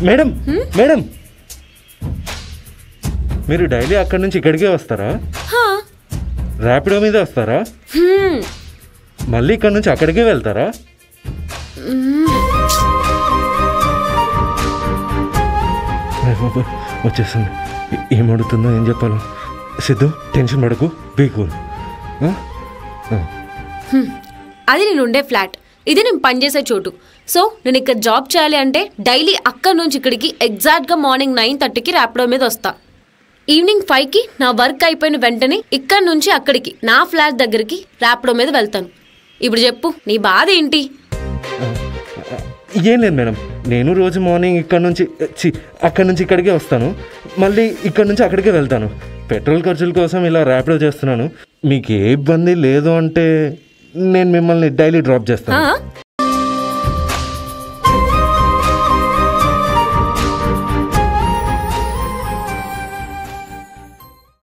Madam madam మీరు daily అక్కడి నుంచి ఇక్కడికే వస్తారా? ర్యాపిడో మీద వస్తారా? మళ్ళీ ఇక్కడ నుంచి అక్కడికే వెళ్తారా? వచ్చేస్తుంది. ఏం అడుగుతుందో ఏం చెప్పాలో. సిద్ధు టెన్షన్ పడకు, బీ కూల్. అది నేను ఉండే ఫ్లాట్, ఇది నేను పనిచేసే చోటు. సో నేను ఇక్కడ జాబ్ చేయాలి అంటే డైలీ అక్కడి నుంచి ఇక్కడికి ఎగ్జాక్ట్గా మార్నింగ్ 9:30కి ర్యాపిడో మీద వస్తా. ఈవినింగ్ 5కి నా వర్క్ అయిపోయిన వెంటనే ఇక్కడి నుంచి అక్కడికి నా ఫ్లాట్ దగ్గరికి ర్యాపిడో మీద వెళ్తాను. ఇప్పుడు చెప్పు, నీ బాధ ఏంటి? ఏం లేదు మేడం, నేను రోజు మార్నింగ్ ఇక్కడ నుంచి అక్కడి నుంచి ఇక్కడికే వస్తాను, మళ్ళీ ఇక్కడ నుంచి అక్కడికే వెళ్తాను. పెట్రోల్ ఖర్చుల కోసం ఇలా ర్యాపిడో చేస్తున్నాను. మీకు ఏ ఇబ్బంది లేదు అంటే నేను మిమ్మల్ని డైలీ డ్రాప్ చేస్తాను.